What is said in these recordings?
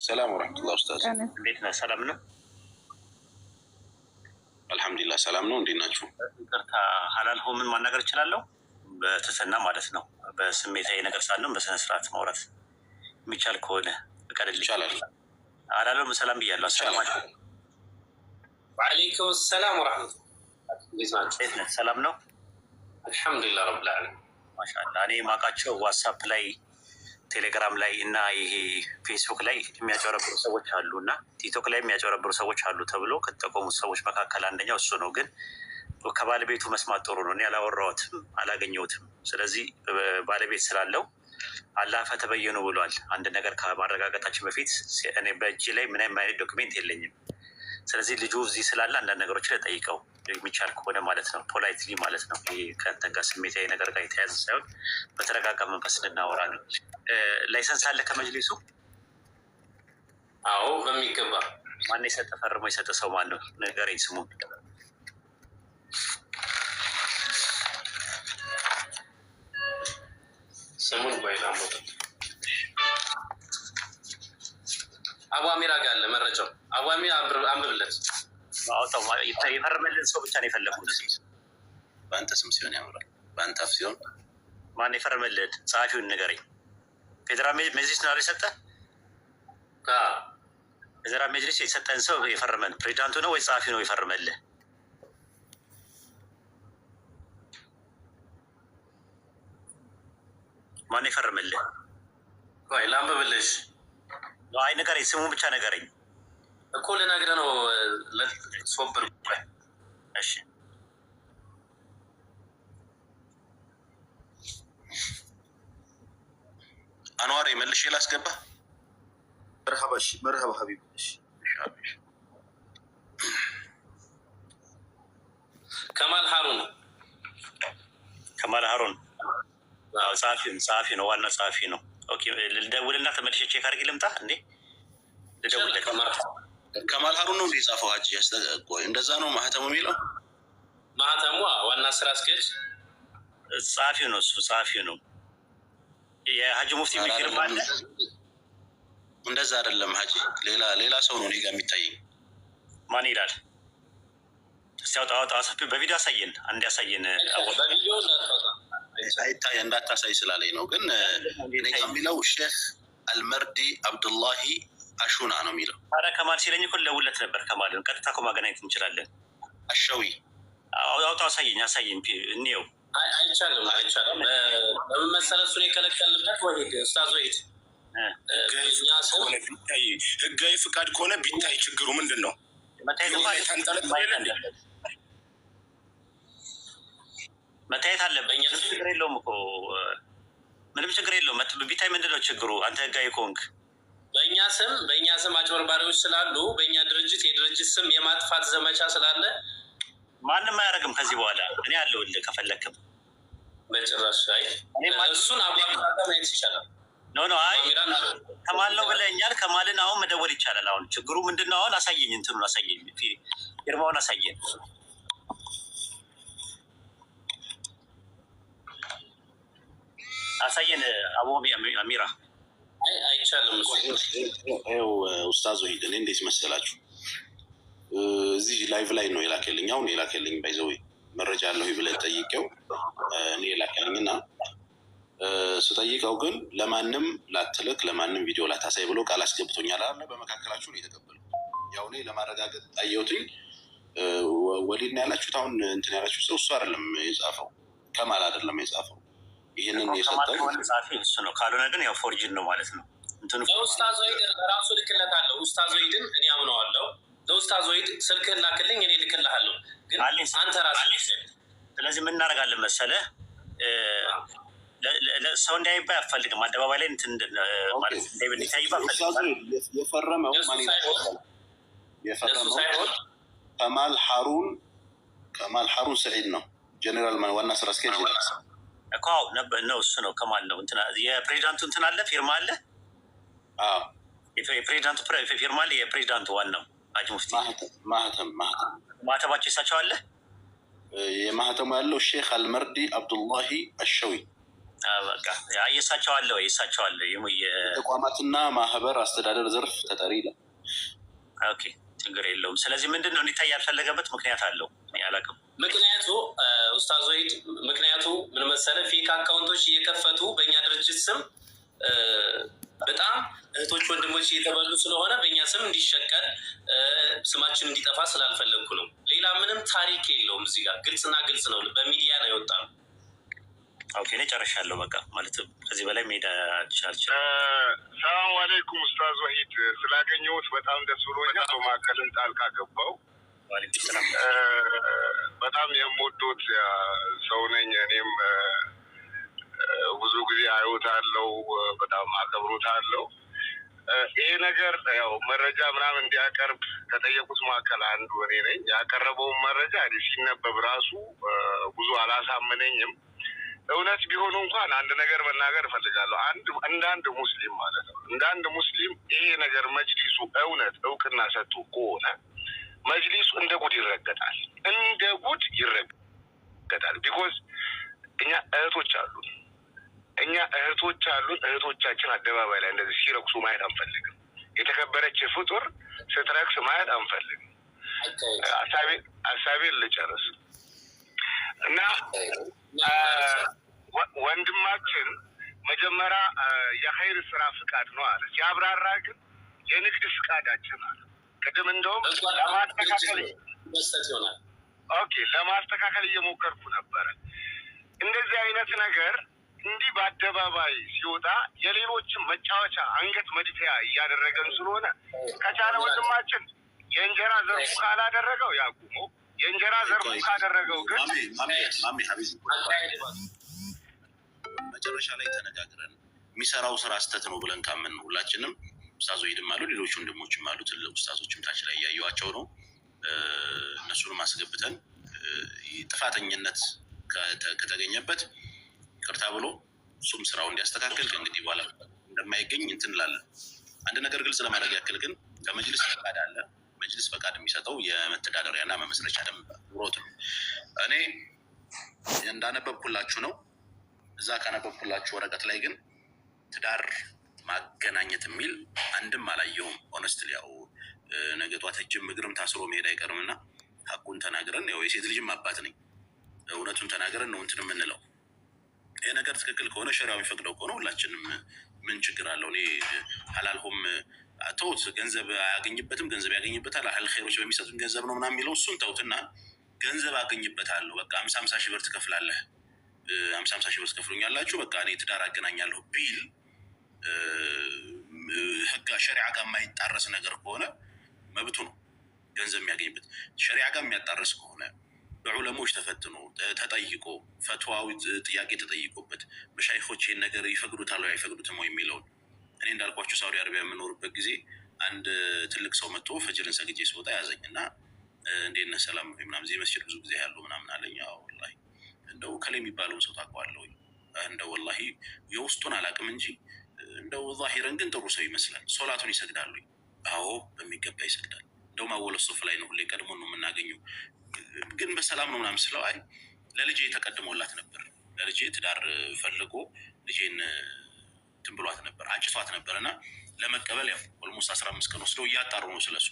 ሰላም ወረሕመቱላህ ኡስታዝ፣ እንዴት ነህ? ሰላም ነው? አልሐምዱሊላህ ሰላም ነው። እንዴት ናችሁ? ይቅርታ ሀላል ሆምን ማናገር እችላለሁ? በትህትና ማለት ነው። በስሜታዊ ነገር ሳይሆን በስነ ስርዓት ማውራት የሚቻል ከሆነ ፍቀድልኝ። ይቻላል። ሀላል ሰላም ብያለሁ። አሰላም አለይኩም። ወዓለይኩም ሰላም ወረሕመቱላህ። እንዴት ናችሁ? እንዴት ነህ? ሰላም ነው? አልሐምዱሊላህ ረብል ዓለሚን። ማሻአላህ። እኔ ማውቃቸው ዋትሳፕ ላይ ቴሌግራም ላይ እና ይሄ ፌስቡክ ላይ የሚያጨረብሩ ሰዎች አሉ እና ቲክቶክ ላይ የሚያጨረብሩ ሰዎች አሉ ተብሎ ከተጠቆሙት ሰዎች መካከል አንደኛው እሱ ነው። ግን ከባለቤቱ መስማት ጥሩ ነው። እኔ አላወራሁትም፣ አላገኘሁትም። ስለዚህ ባለቤት ስላለው አላህ ፈተበየኑ ብሏል። አንድ ነገር ከማረጋገጣችን በፊት እኔ በእጅ ላይ ምንም አይነት ዶክሜንት የለኝም። ስለዚህ ልጁ እዚህ ስላለ አንዳንድ ነገሮች ላይ ጠይቀው የሚቻል ከሆነ ማለት ነው፣ ፖላይትሊ ማለት ነው። ይሄ ከእንተ ጋር ስሜታዊ ነገር ጋር የተያዘ ሳይሆን በተረጋጋ መንፈስ እንድናወራ ነው። ላይሰንስ አለ ከመጅሊሱ? አዎ በሚገባ። ማን የሰጠ? ፈርሞ የሰጠ ሰው ማን ነው? ንገረኝ ስሙን። ስሙን ባይላም አቡ አሚራ ጋር አለ መረጃው። አቡ አሚራ አንብብለት። የፈረመልን ሰው ብቻ ነው የፈለጉት። በአንተ ስም ሲሆን ያምራል፣ በአንተ አፍ ሲሆን ማን የፈረመልን? ጸሐፊውን ንገረኝ። ፌዴራል መጅሊስ ነው የሰጠ? ፌዴራል መጅሊስ የሰጠን ሰው የፈረመን ፕሬዚዳንቱ ነው ወይ ጸሐፊ ነው የፈረመልህ? ማን የፈረመልህ? ወይ ላንብብልሽ? አይ ንገረኝ፣ ስሙን ብቻ ንገረኝ እኮ ልነግርህ ነው። ሶብር እሺ። አንዋር መልሼ ላስገባ። መርሀባ ሀቢብ። ከማል ሀሩን ጸሐፊ ነው፣ ዋና ጸሐፊ ነው። ኦኬ ልደውልና ተመልሼ ቼክ አድርጌ ልምጣ እንዴ? ልደውልለት። ከማል ሀሩን ነው እንደ የጻፈው ሀጂ? እንደዛ ነው ማህተሙ የሚለው? ማህተሙ ዋና ስራ አስኪያጅ ጸሐፊው ነው፣ እሱ ጸሐፊው ነው። የሀጂ ሙፍቲ የሚፊርም አለ? እንደዛ አይደለም ሀጂ፣ ሌላ ሰው ነው እኔ ጋ የሚታየኝ። ማን ይላል? እስቲ አውጣ፣ በቪዲዮ አሳየን፣ አንድ ያሳየን። ሳይታይ እንዳታሳይ ስላለኝ ነው። ግን እኔ ጋ የሚለው ሼክ አልመርዲ አብዱላሂ አሹና ነው የሚለው። ኧረ ከማል ሲለኝ እኮ ልደውልለት ነበር። ከማልን ቀጥታ እኮ ማገናኘት እንችላለን። አሸዊ አውጣ፣ አሳየኝ እንየው። አይቻልም። በምን መሰለህ እሱን የከለከልንበት? ወሂድ ኡስታዝ ወሂድ ህጋዊ ፍቃድ ከሆነ ቢታይ ችግሩ ምንድን ነው? መታየት አለብኝ። ችግር የለውም እኮ ምንም ችግር የለውም። ቢታይ ምንድን ነው ችግሩ? አንተ ህጋዊ ከሆንክ በእኛ ስም አጭበርባሪዎች ስላሉ በእኛ ድርጅት የድርጅት ስም የማጥፋት ዘመቻ ስላለ ማንም አያደርግም ከዚህ በኋላ። እኔ አለሁልህ ከፈለክም። በጭራሽ እሱን አባባታ ማየት ይቻላል። አይ ከማል ነው ብለኛል። ከማልን አሁን መደወል ይቻላል። አሁን ችግሩ ምንድን ነው? አሁን አሳየኝ፣ እንትኑን አሳየኝ፣ ፊርማውን አሳየን። አቡ አሚራ። አይቻልም። ይኸው ኡስታዝ ወሂድ፣ እኔ እንዴት መሰላችሁ እዚህ ላይቭ ላይ ነው የላከልኝ። አሁን የላከልኝ ባይዘው መረጃ አለሁ ብለን ጠይቄው እኔ የላከልኝና ስጠይቀው ግን ለማንም ላትልክ ለማንም ቪዲዮ ላታሳይ ብሎ ቃል አስገብቶኛል አለ። በመካከላችሁ ነው የተቀበሉ። ያው እኔ ለማረጋገጥ ጠየሁትኝ። ወሊድ ነው ያላችሁት። አሁን እንትን ያላችሁ ሰው እሱ አይደለም የጻፈው፣ ከማል አይደለም የጻፈው። ይህንን የሰጠው እሱ ነው። ካልሆነ ግን ያው ፎርጅን ነው ማለት ነው። ለኡስታዝ ወሂድ ራሱ ልክለታለሁ። ኡስታዝ ወሂድን እኔ አምነዋለሁ። ለኡስታዝ ወሂድ ስልክህን ላክልኝ፣ እኔ ልክልሃለሁ። ግን አንተ ራስህ ስለዚህ ምን እናደርጋለን መሰለህ? ሰው እንዳይባ አያፈልግም። አደባባይ ላይ እንትን ማለት እንዳይባ አፈልግም። የፈረመው ከማል ሀሩን ሰዒድ ነው። ጀኔራል ዋና ስራ አስኪያጅ እኮ ነው። እሱ ነው ከማል ነው። የፕሬዚዳንቱ እንትን አለ፣ ፊርማ አለ። የፕሬዚዳንቱ ፊርማ አለ። የፕሬዚዳንቱ ዋናው ሀጂ ሙፍቲ ማህተባቸው የሳቸው አለ። የማህተሙ ያለው ሼክ አልመርዲ አብዱላሂ አሸዊ በቃ የእሳቸው አለ ወይ የእሳቸው አለ ተቋማትና ማህበር አስተዳደር ዘርፍ ተጠሪ ይላል። ኦኬ ችግር የለውም። ስለዚህ ምንድን ነው እንዲታይ ያልፈለገበት ምክንያት አለው? አላውቅም። ምክንያቱ ኡስታዝ ወሒድ ምክንያቱ ምን መሰለህ? ፌክ አካውንቶች እየከፈቱ በእኛ ድርጅት ስም በጣም እህቶች ወንድሞች እየተበሉ ስለሆነ በእኛ ስም እንዲሸቀል ስማችን እንዲጠፋ ስላልፈለግኩ ነው። ሌላ ምንም ታሪክ የለውም። እዚህ ጋር ግልጽና ግልጽ ነው። በሚዲያ ነው የወጣ ነው። ኦኬ እኔ ጨርሻለሁ። በቃ ማለት ከዚህ በላይ ሜዳ ቻልቻ። ሰላም አለይኩም ኡስታዝ ወሒድ፣ ስላገኘሁት በጣም ደስ ብሎኛል። በማዕከልን ጣልቃ ገባው። በጣም የምወዶት ሰው ነኝ። እኔም ብዙ ጊዜ አዩታለሁ፣ በጣም አከብሮታለሁ። ይሄ ነገር ያው መረጃ ምናምን እንዲያቀርብ ከጠየቁት መካከል አንዱ እኔ ነኝ። ያቀረበውን መረጃ ሲነበብ ራሱ ብዙ አላሳመነኝም። እውነት ቢሆኑ እንኳን አንድ ነገር መናገር እፈልጋለሁ። እንደ አንድ ሙስሊም ማለት ነው፣ እንደ አንድ ሙስሊም ይሄ ነገር መጅሊሱ እውነት እውቅና ሰጥቶ ከሆነ መጅሊሱ እንደ ጉድ ይረገጣል፣ እንደ ጉድ ይረገጣል። ቢኮዝ እኛ እህቶች አሉን፣ እህቶቻችን አደባባይ ላይ እንደዚህ ሲረክሱ ማየት አንፈልግም። የተከበረች ፍጡር ስትረክስ ማየት አንፈልግም። ሀሳቤን ልጨርስ እና ወንድማችን መጀመሪያ የኸይር ስራ ፍቃድ ነው አለ። ሲያብራራ ግን የንግድ ፍቃዳችን አለ። ቅድም እንደውም ለማስተካከል እየሞከርኩ ነበረ። እንደዚህ አይነት ነገር እንዲህ በአደባባይ ሲወጣ የሌሎችን መጫወቻ አንገት መድፊያ እያደረገን ስለሆነ ከቻለ ወንድማችን የእንጀራ ዘርፉ ካላደረገው ያቁመው። የእንጀራ ዘርፉ ካደረገው ግን መጨረሻ ላይ ተነጋግረን የሚሰራው ስራ ስተት ነው ብለን ካመን ነው ሁላችንም ኡስታዝ ወሒድም አሉ፣ ሌሎች ወንድሞችም አሉ፣ ትልቅ ኡስታዞችም ታች ላይ እያዩዋቸው ነው። እነሱንም አስገብተን ጥፋተኝነት ከተገኘበት ይቅርታ ብሎ እሱም ስራው እንዲያስተካክል ከእንግዲህ በኋላ እንደማይገኝ እንትን እንላለን። አንድ ነገር ግልጽ ለማድረግ ያክል ግን ከመጅልስ ፈቃድ አለ። መጅልስ ፈቃድ የሚሰጠው የመተዳደሪያና መመስረቻ ደንብ ኑሮት ነው። እኔ እንዳነበብኩላችሁ ነው። እዛ ካነበብኩላችሁ ወረቀት ላይ ግን ትዳር ማገናኘት የሚል አንድም አላየሁም። ሆነስትሊ ያው ነገ ጧት እጅም እግርም ታስሮ መሄድ አይቀርም እና ሀቁን ተናግረን ያው የሴት ልጅም አባት ነኝ፣ እውነቱን ተናግረን ነው እንትን የምንለው። ይህ ነገር ትክክል ከሆነ ሸሪያው የሚፈቅደው ከሆነ ሁላችንም ምን ችግር አለው? እኔ ሀላልሆም ተውት፣ ገንዘብ አያገኝበትም፣ ገንዘብ ያገኝበታል፣ አህል ኸይሮች በሚሰጡን ገንዘብ ነው ምናምን የሚለው እሱን ተውትና ገንዘብ አገኝበታለሁ በቃ 50 ሺህ ብር ትከፍላለህ፣ 50 ሺህ ብር ትከፍሉኛላችሁ፣ በቃ እኔ ትዳር አገናኛለሁ ቢል ህጋ ሸሪዓ ጋር የማይጣረስ ነገር ከሆነ መብቱ ነው ገንዘብ የሚያገኝበት። ሸሪዓ ጋር የሚያጣረስ ከሆነ በዑለሞች ተፈትኖ ተጠይቆ ፈትዋዊ ጥያቄ ተጠይቆበት መሻይኾች ይህን ነገር ይፈቅዱታል ወይ አይፈቅዱትም ወይ የሚለውን እኔ እንዳልኳቸው ሳውዲ አረቢያ የምኖርበት ጊዜ አንድ ትልቅ ሰው መጥቶ ፈጅርን ሰግጄ ስወጣ ያዘኝ እና እንዴት ነህ ሰላም ነው ምናምን እዚህ መስጂድ ብዙ ጊዜ ያለው ምናምን አለኝ። ወላሂ እንደው ከላይ የሚባለውን ሰው ታውቀዋለህ ወይ? እንደው ወላሂ የውስጡን አላውቅም እንጂ እንደው ዛሂረን ግን ጥሩ ሰው ይመስላል። ሶላቱን ይሰግዳሉ? አዎ በሚገባ ይሰግዳል። እንደውም አወለ ሶፍ ላይ ነው ሁሌ ቀድሞ ነው የምናገኘው። ግን በሰላም ነው ምናምን ስለው አይ ለልጄ ተቀድሞላት ነበር፣ ለልጄ ትዳር ፈልጎ ልጄን ትንብሏት ነበር አጭቷት ነበር እና ለመቀበል ያው ኦልሞስት 15 ቀን ወስደው እያጣሩ ነው ስለሱ።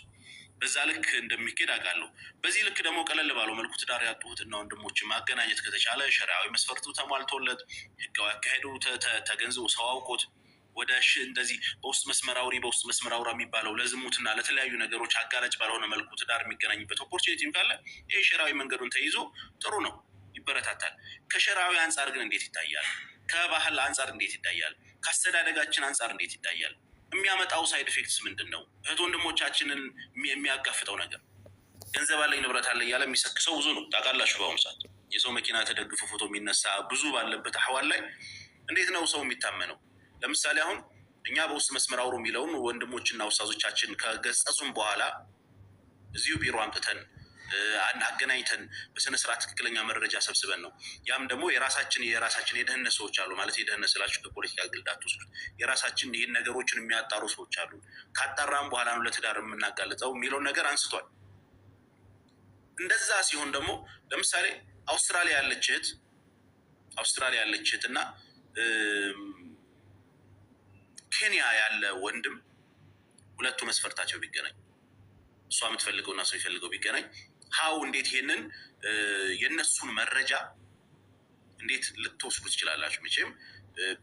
በዛ ልክ እንደሚኬድ አውቃለሁ። በዚህ ልክ ደግሞ ቀለል ባለው መልኩ ትዳር ያጡትና ወንድሞችን ማገናኘት ከተቻለ ሸሪዓዊ መስፈርቱ ተሟልቶለት ህጋዊ አካሄዱ ተገንዝቦ ሰው አውቆት ወደ እንደዚህ በውስጥ መስመር አውራ የሚባለው ለዝሙትና ለተለያዩ ነገሮች አጋላጭ ባልሆነ መልኩ ትዳር የሚገናኝበት ኦፖርቹኒቲም ካለ ይህ ሸሪዓዊ መንገዱን ተይዞ ጥሩ ነው፣ ይበረታታል። ከሸሪዓዊ አንጻር ግን እንዴት ይታያል? ከባህል አንጻር እንዴት ይታያል? ከአስተዳደጋችን አንጻር እንዴት ይታያል? የሚያመጣው ሳይድ ኢፌክትስ ምንድን ነው? እህት ወንድሞቻችንን የሚያጋፍጠው ነገር ገንዘብ አለኝ ንብረት አለኝ ያለ የሚሰክሰው ብዙ ነው። ታውቃላችሁ፣ በአሁኑ ሰዓት የሰው መኪና ተደግፎ ፎቶ የሚነሳ ብዙ ባለበት አህዋል ላይ እንዴት ነው ሰው የሚታመነው? ለምሳሌ አሁን እኛ በውስጥ መስመር አውሩ የሚለውን ወንድሞችና ውስታዞቻችን ከገጸጹም በኋላ እዚሁ ቢሮ አምጥተን አገናኝተን በስነስርዓት ትክክለኛ መረጃ ሰብስበን ነው። ያም ደግሞ የራሳችን የደህንነት ሰዎች አሉ ማለት የደህንነት ስላችሁ ከፖለቲካ ግልዳት ውስጥ የራሳችን ይህን ነገሮችን የሚያጣሩ ሰዎች አሉ። ካጣራም በኋላ ነው ለትዳር የምናጋልጠው የሚለውን ነገር አንስቷል። እንደዛ ሲሆን ደግሞ ለምሳሌ አውስትራሊያ ያለች እህት እና ኬንያ ያለ ወንድም ሁለቱ መስፈርታቸው ቢገናኝ እሷ የምትፈልገው እና ሰው የሚፈልገው ቢገናኝ ሀው እንዴት ይሄንን የእነሱን መረጃ እንዴት ልትወስዱ ትችላላችሁ? መቼም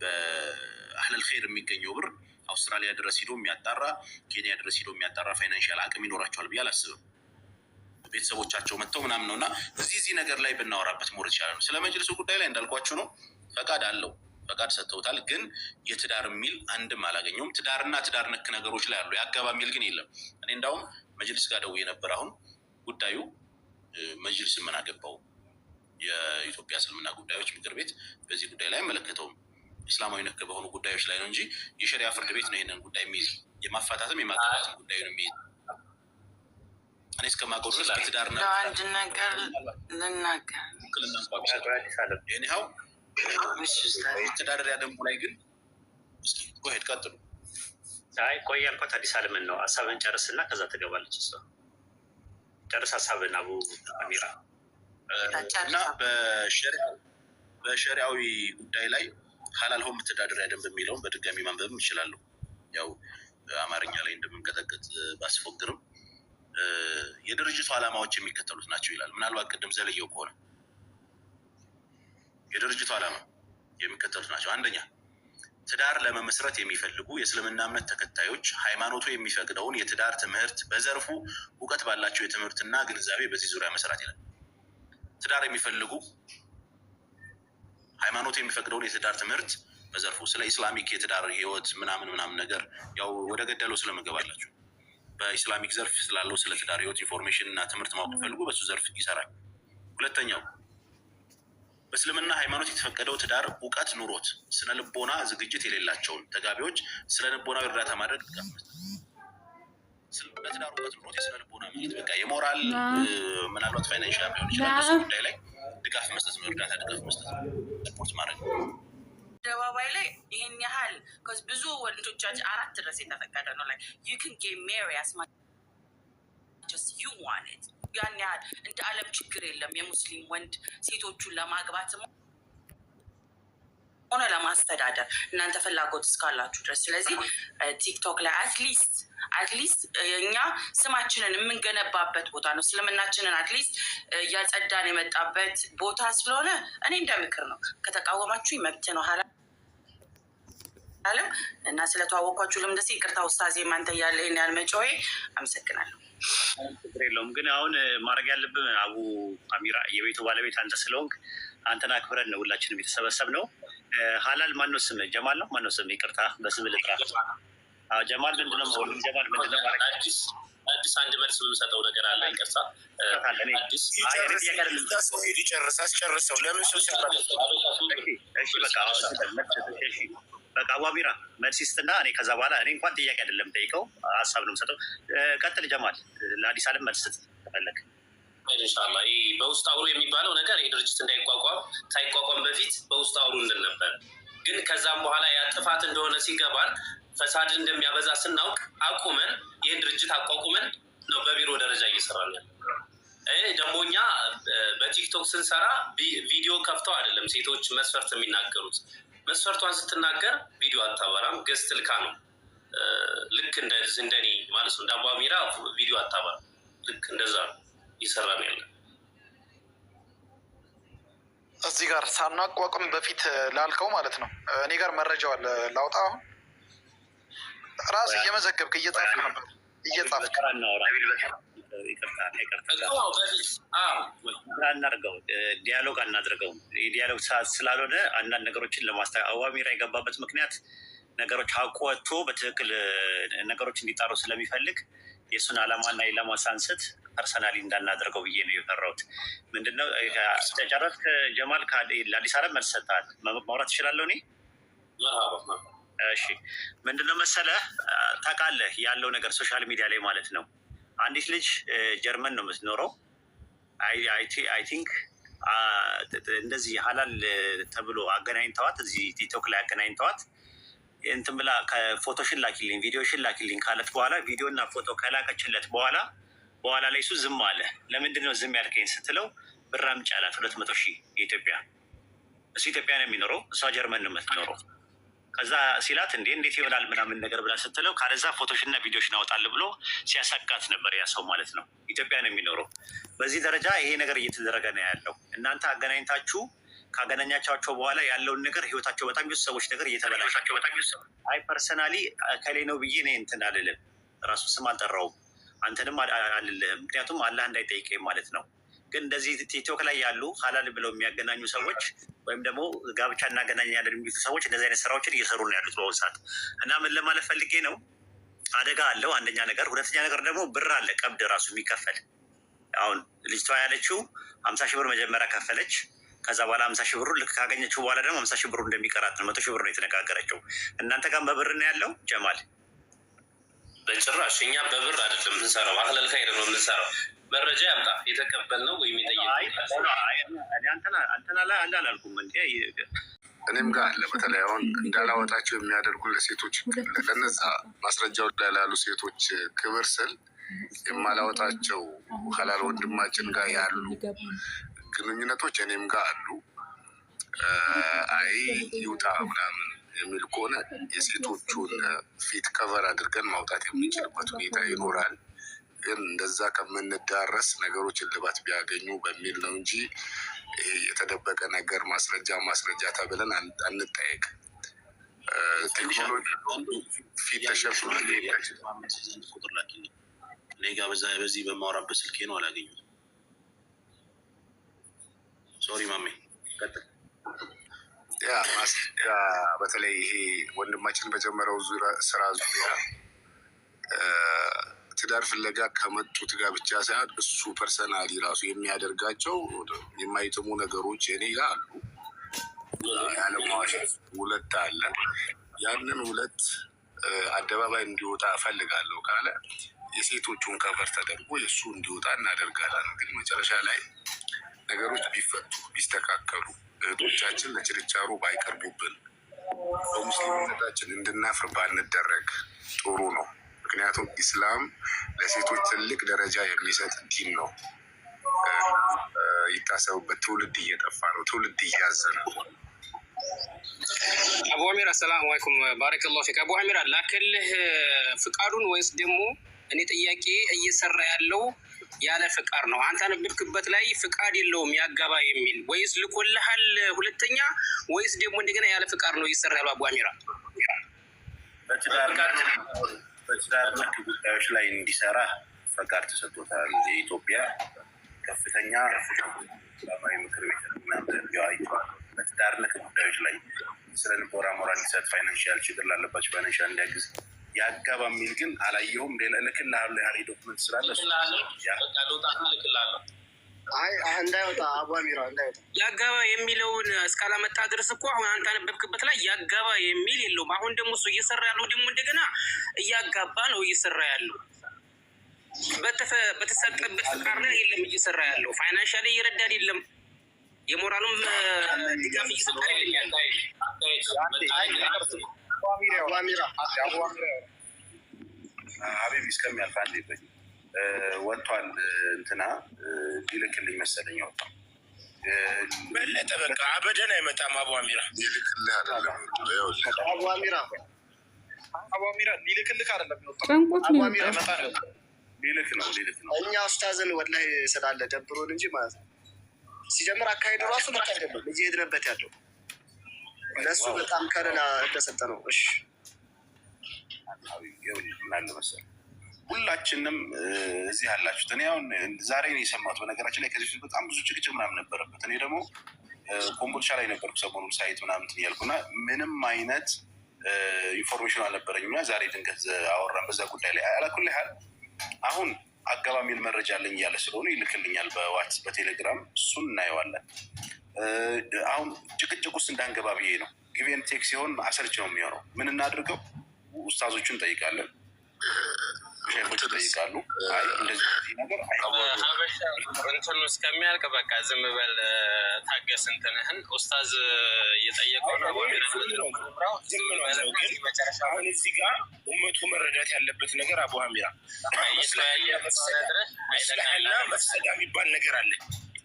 በአህለል ኸይር የሚገኘው ብር አውስትራሊያ ድረስ ሂዶ የሚያጣራ ኬንያ ድረስ ሂዶ የሚያጣራ ፋይናንሻል አቅም ይኖራቸዋል ብዬ አላስብም። ቤተሰቦቻቸው መጥተው ምናምን ነው እና እዚህ ነገር ላይ ብናወራበት ሞር ይችላል። ስለ መጅልሱ ጉዳይ ላይ እንዳልኳችሁ ነው። ፈቃድ አለው፣ ፈቃድ ሰጥተውታል። ግን የትዳር የሚል አንድም አላገኘውም። ትዳርና ትዳር ነክ ነገሮች ላይ አሉ፣ ያጋባ የሚል ግን የለም። እኔ እንዳውም መጅልስ ጋር ደውዬ ነበር። አሁን ጉዳዩ መጅልስ ምን አገባው? የኢትዮጵያ እስልምና ጉዳዮች ምክር ቤት በዚህ ጉዳይ ላይ አይመለከተውም። እስላማዊ ነክ በሆኑ ጉዳዮች ላይ ነው እንጂ የሸሪያ ፍርድ ቤት ነው ይሄንን ጉዳይ የሚይዝ፣ የማፋታትም የማጋባትም ጉዳይ ነው የሚይዝ። እኔ እስከማውቀው ድረስ በትዳርና አንድ ነገር ልናገር ይኸው መተዳደሪያ ደንቡ ላይ ግን እስኪ ሄድ ቀጥሉ። አይ ቆይ ያልኳት አዲስ አለምን ነው። ሀሳብን ጨርስና ከዛ ትገባለች። እሷ ጨርስ ሀሳብን አቡ አሚራ እና በሸሪያዊ ጉዳይ ላይ ሀላል ሆም መተዳደሪያ ደንብ የሚለውን በድጋሚ ማንበብም ይችላሉ። ያው አማርኛ ላይ እንደምንቀጠቅጥ ባስፎግርም የድርጅቱ ዓላማዎች የሚከተሉት ናቸው ይላል። ምናልባት ቅድም ዘለየው ከሆነ የድርጅቱ ዓላማ የሚከተሉት ናቸው። አንደኛ ትዳር ለመመስረት የሚፈልጉ የእስልምና እምነት ተከታዮች ሃይማኖቱ የሚፈቅደውን የትዳር ትምህርት በዘርፉ እውቀት ባላቸው የትምህርትና ግንዛቤ በዚህ ዙሪያ መስራት ይላል። ትዳር የሚፈልጉ ሃይማኖቱ የሚፈቅደውን የትዳር ትምህርት በዘርፉ ስለ ኢስላሚክ የትዳር ህይወት ምናምን ነገር ያው ወደ ገደለው ስለመገባላችሁ በኢስላሚክ ዘርፍ ስላለው ስለ ትዳር ህይወት ኢንፎርሜሽን እና ትምህርት ማወቅ ፈልጉ በሱ ዘርፍ ይሰራል። ሁለተኛው በእስልምና ሃይማኖት የተፈቀደው ትዳር እውቀት ኑሮት ስነ ልቦና ዝግጅት የሌላቸውን ተጋቢዎች ስለ ልቦናዊ እርዳታ ማድረግ ድጋፍ መስጠት። በትዳር እውቀት ኑሮት የስነ ልቦና ማለት በቃ የሞራል ምናልባት ፋይናንሻል ሊሆን ይችላል። በሱ ጉዳይ ላይ ድጋፍ መስጠት ነው፣ እርዳታ ድጋፍ መስጠት ነው፣ ሰፖርት ማድረግ ነው። አደባባይ ላይ ይሄን ያህል ብዙ ወንዶቻችን 4 ድረስ የተፈቀደ ነው ላይ you can get married as much as you want it። ያን ያህል እንደ ዓለም ችግር የለም የሙስሊም ወንድ ሴቶቹን ለማግባት ሆነ ለማስተዳደር እናንተ ፍላጎት እስካላችሁ ድረስ። ስለዚህ ቲክቶክ ላይ አትሊስት እኛ ስማችንን የምንገነባበት ቦታ ነው። እስልምናችንን አትሊስት እያጸዳን የመጣበት ቦታ ስለሆነ እኔ እንደ ምክር ነው። ከተቃወማችሁ መብት ነው አለም እና ስለተዋወቋችሁ ልምደሴ ይቅርታ ውስታዜ ማንተ እያለ ይህን ያህል መጫወዬ አመሰግናለሁ። ችግር የለውም። ግን አሁን ማድረግ ያለብን አቡ አሚራ የቤቱ ባለቤት አንተ ስለሆንክ አንተን አክብረን ነው ሁላችንም የተሰበሰብ ነው። ሀላል ማነው ስም? ጀማል ነው። ማነው ስም? ይቅርታ በስም ልጥራ። ጀማል ምንድነው? ጀማል ምንድነው? አዲስ አንድ መልስ የምሰጠው ነገር አለ። ይቅርታ አስጨርሰው ለምን ሰው በቃ አቡ አሚራ መልስ ይስጥና እኔ ከዛ በኋላ እኔ እንኳን ጥያቄ አይደለም ጠይቀው ሀሳብ ነው የምሰጠው። ቀጥል ጀማል። ለአዲስ አለም መልስ ስትፈለግ ኢንሻላህ። ይህ በውስጥ አውሩ የሚባለው ነገር ይህ ድርጅት ሳይቋቋም በፊት በውስጥ አውሩ እንድን ነበር። ግን ከዛም በኋላ ያ ጥፋት እንደሆነ ሲገባን ፈሳድን እንደሚያበዛ ስናውቅ አቁመን ይህን ድርጅት አቋቁመን ነው በቢሮ ደረጃ እየሰራን ያለ። ደግሞ እኛ በቲክቶክ ስንሰራ ቪዲዮ ከፍተው አይደለም ሴቶች መስፈርት የሚናገሩት። መስፈርቷን ስትናገር ቪዲዮ አታበራም፣ ገስት ልካ ነው። ልክ እንደኔ ማለት ነው። እንደ አቡ አሚራ ቪዲዮ አታበራም። ልክ እንደዛ ነው ይሰራ ነው ያለ። እዚህ ጋር ሳናቋቁም በፊት ላልከው ማለት ነው እኔ ጋር መረጃው አለ ላውጣ። አሁን ራስ እየመዘገብክ እየጻፍክ ነበር እየጻፍክ እናድርገው ዲያሎግ አናድርገው። የዲያሎግ ሰዓት ስላልሆነ አንዳንድ ነገሮችን አቡ አሚራ የገባበት ምክንያት ነገሮች ሀቁ ወጥቶ በትክክል ነገሮች እንዲጣሩ ስለሚፈልግ የእሱን ዓላማና ኢላማ ሳንስት ፐርሰናሊ እንዳናደርገው ብዬ ነው የፈራሁት። ምንድነው ተጨረስክ ጀማል? ለአዲስ አለም መልስ ሰጥተሃል፣ ማውራት ትችላለሁ እኔ። እሺ ምንድነው መሰለህ ታውቃለህ ያለው ነገር ሶሻል ሚዲያ ላይ ማለት ነው። አንዲት ልጅ ጀርመን ነው የምትኖረው። አይ ቲንክ እንደዚህ ሀላል ተብሎ አገናኝተዋት እዚህ ቲክቶክ ላይ አገናኝተዋት እንትን ብላ ከፎቶሽን ላኪልኝ ቪዲዮሽን ላኪልኝ ካለት በኋላ ቪዲዮ እና ፎቶ ከላከችለት በኋላ ላይ እሱ ዝም አለ። ለምንድን ነው ዝም ያልከኝ ስትለው ብር አምጪ አላት። 200,000 የኢትዮጵያ እሱ ኢትዮጵያ ነው የሚኖረው፣ እሷ ጀርመን ነው የምትኖረው። ከዛ ሲላት እንዴት ይሆናል ምናምን ነገር ብላ ስትለው ካለዛ ፎቶሽና ቪዲዮሽን አወጣል ብሎ ሲያሳቃት ነበር ያ ሰው ማለት ነው። ኢትዮጵያ ነው የሚኖረው። በዚህ ደረጃ ይሄ ነገር እየተደረገ ነው ያለው። እናንተ አገናኝታችሁ ካገናኛቻቸው በኋላ ያለውን ነገር ህይወታቸው በጣም ብዙ ሰዎች ነገር እየተበላሻቸው በጣም ብዙ አይ ፐርሰናሊ ከሌ ነው ብዬ እኔ እንትን አልልም፣ ራሱ ስም አልጠራውም፣ አንተንም አልልህም። ምክንያቱም አላህ እንዳይጠይቀኝ ማለት ነው። ግን እንደዚህ ቲክቶክ ላይ ያሉ ሀላል ብለው የሚያገናኙ ሰዎች ወይም ደግሞ ጋብቻ እናገናኛለን የሚሉ ሰዎች እንደዚህ አይነት ስራዎችን እየሰሩ ነው ያሉት በአሁኑ ሰዓት። እና ምን ለማለት ፈልጌ ነው፣ አደጋ አለው አንደኛ ነገር። ሁለተኛ ነገር ደግሞ ብር አለ፣ ቀብድ ራሱ የሚከፈል። አሁን ልጅቷ ያለችው 50 ሺህ ብር መጀመሪያ ከፈለች። ከዛ በኋላ 50 ሺህ ብሩ ልክ ካገኘችው በኋላ ደግሞ 50 ሺህ ብሩ እንደሚቀራት ነው። 100 ሺህ ብር ነው የተነጋገረችው። እናንተ ጋር በብር ነው ያለው ጀማል? በጭራሽ እኛ በብር አይደለም የምንሰራው፣ አህለል ኸይር ነው የምንሰራው። መረጃ ያምጣ የተቀበልነው ወይም አንተና ላይ አለ አላልኩም እንዴ? እኔም ጋር አለ። በተለይ አሁን እንዳላወጣቸው የሚያደርጉ ለሴቶች ለነዛ ማስረጃው ላይ ላሉ ሴቶች ክብር ስል የማላወጣቸው ሀላል ወንድማችን ጋር ያሉ ግንኙነቶች እኔም ጋር አሉ። አይ ይውጣ ምናምን የሚል ከሆነ የሴቶቹን ፊት ከቨር አድርገን ማውጣት የምንችልበት ሁኔታ ይኖራል። ግን እንደዛ ከምንዳረስ ነገሮች እልባት ቢያገኙ በሚል ነው እንጂ የተደበቀ ነገር ማስረጃ ተብለን አንጠየቅ። ቴክኖሎጂ ፊት ተሸፍኖ በዚህ በማውራበት ስልኬ ነው አላገኙት። ሶሪ ማሜ ቀጥል። በተለይ ይሄ ወንድማችን በጀመረው ስራ ዙሪያ ትዳር ፍለጋ ከመጡት ጋር ብቻ ሳይሆን እሱ ፐርሰናሊ ራሱ የሚያደርጋቸው የማይጥሙ ነገሮች እኔ ጋር አሉ። ያለማዋሸት ውለት አለ። ያንን ውለት አደባባይ እንዲወጣ እፈልጋለሁ ካለ የሴቶቹን ከቨር ተደርጎ የእሱ እንዲወጣ እናደርጋለን። እንግዲህ መጨረሻ ላይ ነገሮች ቢፈቱ ቢስተካከሉ፣ እህቶቻችን ለችርቻሮ ባይቀርቡብን፣ በሙስሊምነታችን እንድናፍር ባንደረግ ጥሩ ነው። ምክንያቱም ኢስላም ለሴቶች ትልቅ ደረጃ የሚሰጥ ዲን ነው። ይታሰቡበት። ትውልድ እየጠፋ ነው። ትውልድ እያዘነ ነው። አቡ አሚር አሰላሙ አለይኩም ባረከላሁ ፊክ። አቡ አሚር ላክልህ ፍቃዱን ወይስ ደግሞ እኔ ጥያቄ እየሰራ ያለው ያለ ፍቃድ ነው? አንተ አነበብክበት ላይ ፍቃድ የለውም ያጋባ የሚል ወይስ ልኮልሃል? ሁለተኛ ወይስ ደግሞ እንደገና ያለ ፍቃድ ነው እየሰራ ያለው? አቡ አሚራ በትዳር ነክ ጉዳዮች ላይ እንዲሰራ ፈቃድ ተሰጥቶታል። የኢትዮጵያ ከፍተኛ ሰላማዊ ምክር ቤት አይተዋል። በትዳር ነክ ጉዳዮች ላይ ስለ ልቦና ሞራል እንዲሰጥ፣ ፋይናንሽያል ችግር ላለባቸው ፋይናንሽያል እንዲያግዝ ያጋባ የሚል ግን አላየሁም። ሌላ ልክልሃለሁ ያህል ዶክመንት ስላለ እንዳይወጣ አቡ አሚራ እንዳይወጣ ያጋባ የሚለውን እስካላመጣ ድረስ እኮ አሁን አንተ አነበብክበት ላይ ያጋባ የሚል የለውም። አሁን ደግሞ እሱ እየሰራ ያለው ደግሞ እንደገና እያጋባ ነው እየሰራ ያለው። በተሰጠበት ፍቃድ ላይ የለም እየሰራ ያለው። ፋይናንሻሊ እየረዳ አይደለም፣ የሞራሉም ድጋፍ እየሰጠ አይደለም። ሀቢብ እስከሚያልፍ አንዴ ወጥቷል። እንትና ሊልክልኝ መሰለኝ ወጣ በለጠ። በቃ አበደን አይመጣም። አቡ አሚራ ይልክልህ አይደለም። አቡ አሚራ ሊልክልህ አይደለም። ጨንቆት ነው ሊልክ ነው። እኛ ኡስታዝን ወላሂ ስላለ ደብሮን እንጂ ማለት ነው። ሲጀምር አካሄዱ ራሱ ልክ አይደለም። እየሄድንበት ያለው እነሱ በጣም ከለላ እንደሰጠ ነው። እሺ ምናለ መሰለኝ ሁላችንም እዚህ ያላችሁት፣ እኔ አሁን ዛሬ ነው የሰማሁት። በነገራችን ላይ ከዚህ በፊት በጣም ብዙ ጭቅጭቅ ምናምን ነበረበት። እኔ ደግሞ ኮምቦልቻ ላይ ነበርኩ ሰሞኑን ሳይት ምናምን እያልኩና ምንም አይነት ኢንፎርሜሽን አልነበረኝም። እና ዛሬ ድንገት አወራን በዛ ጉዳይ ላይ አላኩል ያህል አሁን አገባ የሚል መረጃ አለኝ እያለ ስለሆነ ይልክልኛል በዋትስ በቴሌግራም፣ እሱን እናየዋለን። አሁን ጭቅጭቅ ውስጥ እንዳንገባ ብዬ ነው። ጊቬን ቴክ ሲሆን አሰልች ነው የሚሆነው። ምን እናድርገው? ኡስታዞቹን እንጠይቃለን፣ ሼኮች ይጠይቃሉ። እንደዚህ ነገር ሀበሻ እንትኑ እስከሚያልቅ በቃ ዝም በል ታገስ። እንትንህን ኡስታዝ እየጠየቀው ነው። አሁን እዚህ ጋር ኡመቱ መረዳት ያለበት ነገር አቡ አሚራ መስለሐና መፍሰዳ የሚባል ነገር አለ።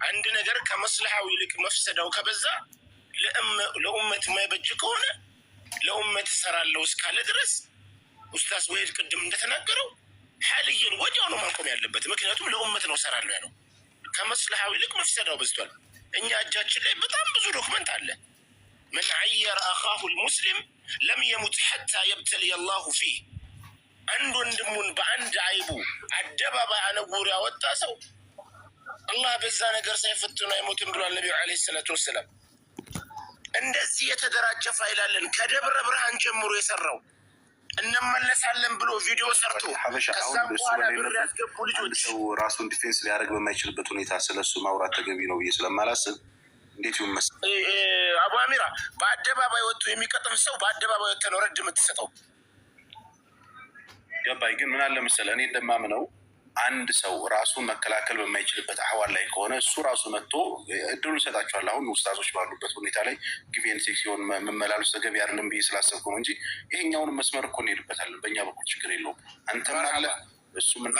አንድ ነገር ከመስለሐው ይልቅ መፍሰዳው ከበዛ ለኡመት የማይበጅ ከሆነ ለኡመት እሰራለሁ እስካለ ድረስ ኡስታዝ ወይድ ቅድም እንደተናገረው ሐልይን ወዲያው ነው ማቆም ያለበት። ምክንያቱም ለኡመት ነው እሰራለሁ ያለው። ከመስለሐው ይልቅ መፍሰዳው በዝቷል። እኛ እጃችን ላይ በጣም ብዙ ዶክመንት አለ። መን ዐየረ አኻሁ ልሙስሊም ለም የሙት ሐታ የብተልየ አላሁ ፊህ። አንድ ወንድሙን በአንድ አይቡ አደባባይ አነውር ያወጣ ሰው አላህ በዛ ነገር ሳይፈትኑ አይሞትም ብሏል ነቢዩ ዓለይሂ ሰላቱ ወሰላም። እንደዚህ የተደራጀ ፋይል አለን ከደብረ ብርሃን ጀምሮ የሰራው እንመለሳለን ብሎ ቪዲዮ ሰርቶ ከዛም በኋላ ብር ያስገቡ ልጆች ሰው ራሱን ዲፌንስ ሊያደርግ በማይችልበት ሁኔታ ስለሱ ማውራት ተገቢ ነው ብዬ ስለማላስብ እንዴት ይሁን መሰለህ አቡ አሚራ በአደባባይ ወጥቶ የሚቀጥም ሰው በአደባባይ ወጥቶ ነው ረድ የምትሰጠው። ገባኝ። ግን ምን አለ መሰለህ እኔ እንደማምነው አንድ ሰው ራሱን መከላከል በማይችልበት አህዋል ላይ ከሆነ እሱ ራሱ መጥቶ እድሉን ይሰጣቸዋል። አሁን ኡስታዞች ባሉበት ሁኔታ ላይ ጊቬን ሴክስ ሲሆን መመላለስ ተገቢ አይደለም ብዬ ስላሰብኩ ነው እንጂ ይሄኛውን መስመር እኮ እንሄድበታለን። በእኛ በኩል ችግር የለውም። አንተም አለ እሱ ምን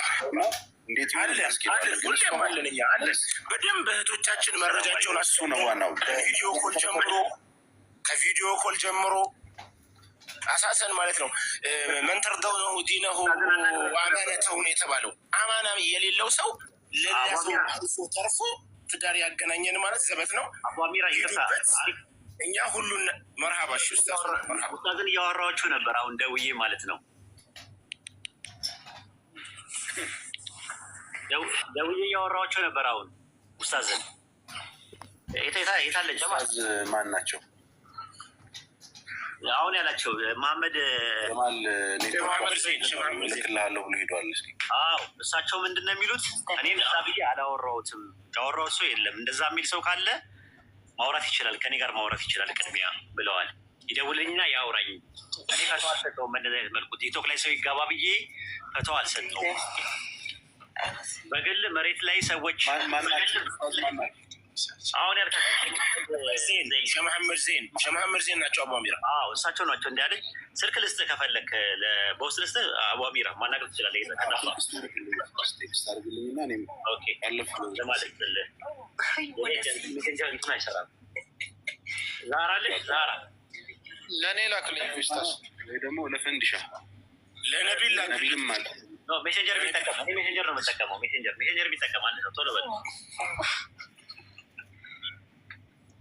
እንዴት አለን እኛ አለን በደንብ እህቶቻችን መረጃቸውን እሱ ነው ዋናው። ከቪዲዮ ኮል ጀምሮ አሳሰን ማለት ነው። መንተርደው ነው ዲነሁ አማነተው ነው የተባለው። አማና የሌለው ሰው ለሌላ አልፎ ተርፎ ትዳር ያገናኘን ማለት ዘበት ነው። እኛ ሁሉን መርሃባሽ ኡስታዝን እያወራኋችሁ ነበር አሁን ደውዬ ማለት ነው። ደውዬ እያወራኋችሁ ነበር አሁን ኡስታዝን የታለ ጀማል ማን ናቸው? አሁን ያላቸው መሐመድ ልክልሃለሁ ብሎ ሄዷል። አዎ እሳቸው ምንድን ነው የሚሉት? እኔም እዛ ብዬ አላወራሁትም። ያወራሁት ሰው የለም። እንደዛ የሚል ሰው ካለ ማውራት ይችላል፣ ከኔ ጋር ማውራት ይችላል ቅድሚያ ብለዋል። ይደውልኝና ያውራኝ። እኔ ፈተዋ አልሰጠውም። በእንደዚህ አይነት መልኩ ቲክቶክ ላይ ሰው ይጋባ ብዬ ፈተዋ አልሰጠውም። በግል መሬት ላይ ሰዎች አሁን ሸመሐመድ ዜን ናቸው። አቡ አሚራ እሳቸው ናቸው። እንዲ ያለኝ ስልክ ልስጥ ከፈለክ በውስጥ ልስጥ። አቡ አሚራ ማናገር ትችላለህ። አይሰራም። ዛራ አለች። ዛራ ለእኔ ላክልኝ ስታስ ወይ ደግሞ ለፈንድሻ ለነቢል ነቢልም አለ። ሜሴንጀር ቢጠቀም ሜሴንጀር ነው የምጠቀመው። ሜሴንጀር ቢጠቀም አንድ ነው። ቶሎ በሉ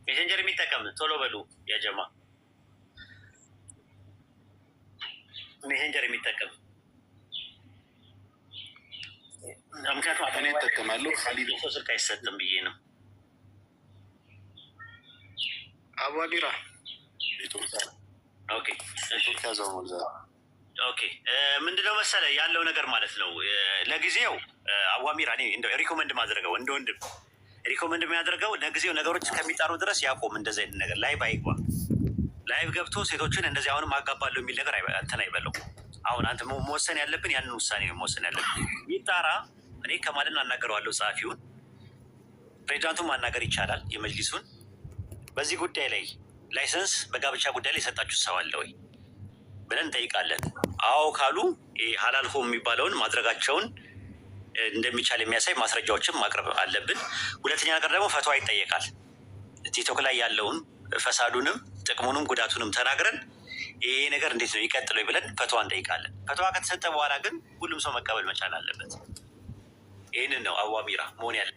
ሜሴንጀር የሚጠቀም ቶሎ በሉ ያጀማ። ሜሴንጀር የሚጠቀም ምክንያቱም እኔ እጠቀማለሁ። ሰው ስልክ አይሰጥም ብዬ ነው። አቡ አሚራ ኦኬ ምንድነው መሰለህ ያለው ነገር ማለት ነው። ለጊዜው አቡ አሚራ እኔ ሪኮመንድ ማድረገው እንደ ወንድም ሪኮመንድ የሚያደርገው ለጊዜው ነገሮች ከሚጣሩ ድረስ ያቆም። እንደዚህ አይነት ነገር ላይቭ አይግባ። ላይቭ ገብቶ ሴቶችን እንደዚህ አሁንም አጋባለሁ የሚል ነገር እንትን አይበለው። አሁን አንተ መወሰን ያለብን ያንን ውሳኔ መወሰን ያለብን ይጣራ። እኔ ከማልን አናገረዋለሁ፣ ጸሐፊውን ፕሬዚዳንቱን ማናገር ይቻላል፣ የመጅሊሱን። በዚህ ጉዳይ ላይ ላይሰንስ በጋብቻ ጉዳይ ላይ የሰጣችሁ ሰው አለ ወይ ብለን እንጠይቃለን። አዎ ካሉ ሀላል ሆም የሚባለውን ማድረጋቸውን እንደሚቻል የሚያሳይ ማስረጃዎችን ማቅረብ አለብን። ሁለተኛ ነገር ደግሞ ፈትዋ ይጠየቃል። ቲክቶክ ላይ ያለውን ፈሳዱንም ጥቅሙንም ጉዳቱንም ተናግረን ይሄ ነገር እንዴት ነው ይቀጥለው ብለን ፈትዋ እንጠይቃለን። ፈትዋ ከተሰጠ በኋላ ግን ሁሉም ሰው መቀበል መቻል አለበት። ይህንን ነው አቡ አሚራ መሆን ያለ።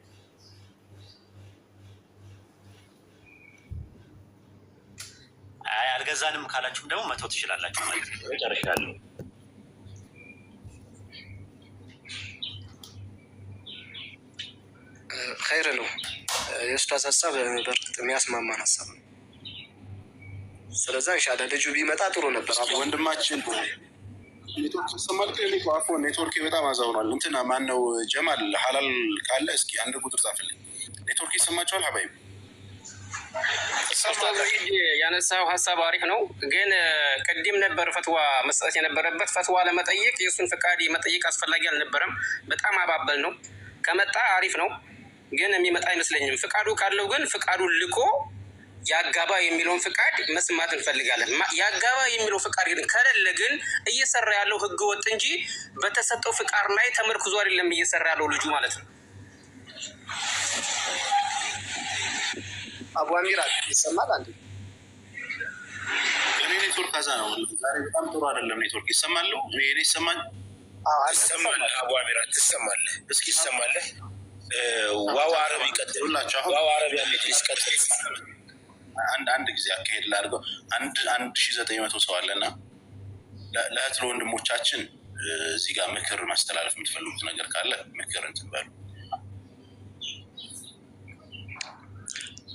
አልገዛንም ካላችሁም ደግሞ መተው ትችላላችሁ ማለት ነው። ጨርሻለሁ። ኸይር ነው። የኡስታዝ ሀሳብ በእርግጥ የሚያስማማን ሀሳብ ነው። ስለዛ ኢንሻላህ ልጁ ቢመጣ ጥሩ ነበር። ወንድማችን ኔትወርክ ይሰማል። ኔትወርክ በጣም አዛውኗል። እንትና ማነው ጀማል ሀላል ካለ እስኪ አንድ ቁጥር ጻፍልኝ። ኔትወርክ ይሰማቸዋል ሀባይብ? ያነሳው ሀሳብ አሪፍ ነው፣ ግን ቅድም ነበር ፈትዋ መስጠት የነበረበት። ፈትዋ ለመጠየቅ የእሱን ፍቃድ መጠየቅ አስፈላጊ አልነበረም። በጣም አባበል ነው። ከመጣ አሪፍ ነው፣ ግን የሚመጣ አይመስለኝም። ፍቃዱ ካለው ግን ፍቃዱን ልኮ ያጋባ የሚለውን ፍቃድ መስማት እንፈልጋለን። ያጋባ የሚለው ፍቃድ ግን ከሌለ ግን እየሰራ ያለው ህገ ወጥ እንጂ በተሰጠው ፍቃድ ላይ ተመርክዞ አይደለም እየሰራ ያለው ልጁ ማለት ነው። አቡ አሚራ ይሰማል? አንዴ ኔትወርክ አዛ ነው። ዛሬ በጣም ጥሩ አይደለም ኔትወርክ። ይሰማሉ? እኔ ይሰማል? ትሰማለህ? አቡ አሚራ ትሰማለህ? እስኪ ይሰማለህ? ዋው አረብ ይቀጥሉላቸው። ዋው አረብ ያለች ቀጥል። አንድ ጊዜ አካሄድ ላድርገው። 1900 ሰው አለና ለእህት ለወንድሞቻችን እዚህ ጋር ምክር ማስተላለፍ የምትፈልጉት ነገር ካለ ምክር እንትን በሉ።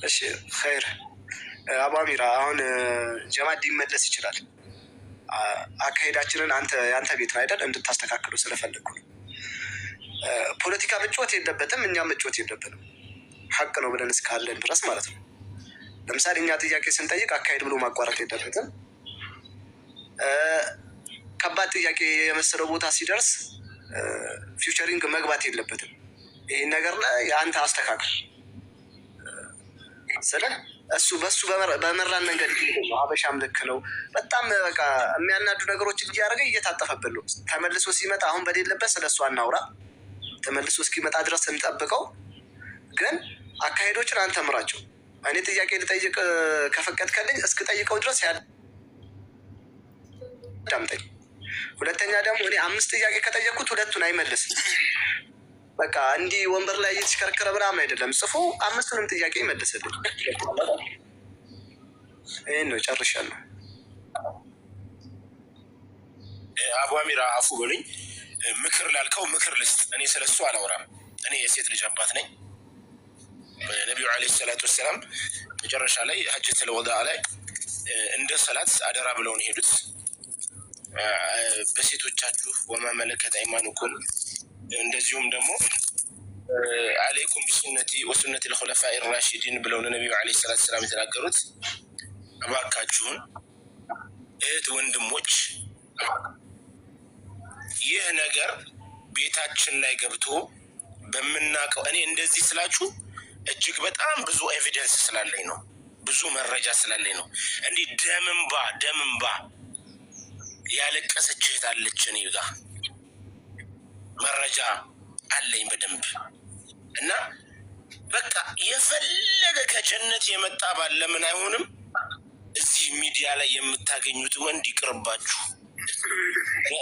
እሺ ኸይር። አቡ አሚራ አሁን ጀማድ ሊመለስ ይችላል። አካሄዳችንን የአንተ ቤት ነው አይደል እንድታስተካክሉ ስለፈለግኩ ነው። ፖለቲካ መጫወት የለበትም፣ እኛም መጫወት የለብንም። ሀቅ ነው ብለን እስካለን ድረስ ማለት ነው። ለምሳሌ እኛ ጥያቄ ስንጠይቅ አካሄድ ብሎ ማቋረጥ የለበትም። ከባድ ጥያቄ የመሰለው ቦታ ሲደርስ ፊውቸሪንግ መግባት የለበትም። ይህን ነገር ላይ አንተ አስተካክል ስለ እሱ በሱ በመራን መንገድ ነው። ሀበሻም ልክ ነው። በጣም በቃ የሚያናዱ ነገሮች እያደረገ እየታጠፈብን ነው። ተመልሶ ሲመጣ አሁን በሌለበት ስለ እሱ አናውራ። ተመልሶ እስኪመጣ ድረስ እንጠብቀው። ግን አካሄዶችን አንተ ምራቸው። እኔ ጥያቄ ልጠይቅ ከፈቀድከልኝ እስክጠይቀው ድረስ ያዳምጠኝ። ሁለተኛ ደግሞ እኔ 5 ጥያቄ ከጠየቅኩት 2ቱን አይመልስም። በቃ እንዲህ ወንበር ላይ እየተሽከረከረ ምናምን አይደለም። ጽፎ 5ቱንም ጥያቄ ይመልስልኝ። ይህን ነው ጨርሻለሁ። አቡ አሚራ አፉ በሉኝ። ምክር ላልከው ምክር ልስጥ። እኔ ስለሱ አላወራም። እኔ የሴት ልጅ አባት ነኝ። በነቢዩ ዓለይሂ ሰላቱ ወሰላም መጨረሻ ላይ ሀጀተል ወዳዕ ላይ እንደ ሰላት አደራ ብለውን ሄዱት። በሴቶቻችሁ ወማ መለከት አይማኑኩም፣ እንደዚሁም ደግሞ አለይኩም ቢሱነቲ ወሱነቲ ልኹለፋኢ ራሺዲን ብለው ለነቢዩ ዓለይሂ ሰላቱ ወሰላም የተናገሩት። እባካችሁን እህት ወንድሞች፣ ይህ ነገር ቤታችን ላይ ገብቶ በምናውቀው እኔ እንደዚህ ስላችሁ እጅግ በጣም ብዙ ኤቪደንስ ስላለኝ ነው፣ ብዙ መረጃ ስላለኝ ነው። እንዲህ ደምንባ ያለቀሰች እህት አለች እኔ ጋር መረጃ አለኝ በደንብ። እና በቃ የፈለገ ከጀነት የመጣ ባል ለምን አይሆንም? እዚህ ሚዲያ ላይ የምታገኙት ወንድ ይቅርባችሁ።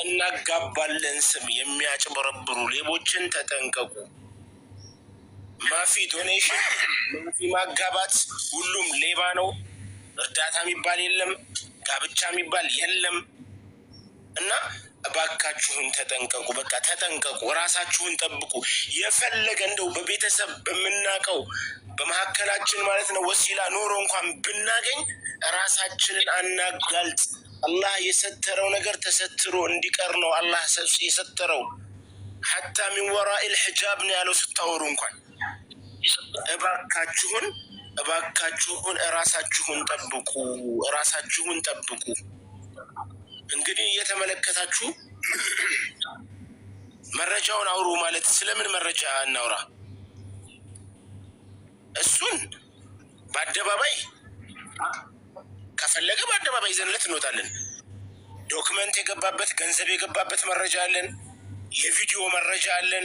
እናጋባለን ስም የሚያጭበረብሩ ሌቦችን ተጠንቀቁ። ማፊ ዶኔሽን፣ ማፊ ማጋባት፣ ሁሉም ሌባ ነው። እርዳታ የሚባል የለም፣ ጋብቻ የሚባል የለም። እና እባካችሁን ተጠንቀቁ። በቃ ተጠንቀቁ፣ ራሳችሁን ጠብቁ። የፈለገ እንደው በቤተሰብ በምናውቀው በመካከላችን ማለት ነው ወሲላ ኖሮ እንኳን ብናገኝ ራሳችንን አናጋልጥ። አላህ የሰተረው ነገር ተሰትሮ እንዲቀር ነው አላህ የሰተረው። ሐታ ሚን ወራኢል ሒጃብ ነው ያለው ስታወሩ እንኳን። እባካችሁን ራሳችሁን ጠብቁ። እንግዲህ እየተመለከታችሁ መረጃውን አውሩ። ማለት ስለምን መረጃ እናውራ? እሱን በአደባባይ ከፈለገ በአደባባይ ይዘንለት እንወጣለን። ዶክመንት የገባበት ገንዘብ የገባበት መረጃ አለን። የቪዲዮ መረጃ አለን።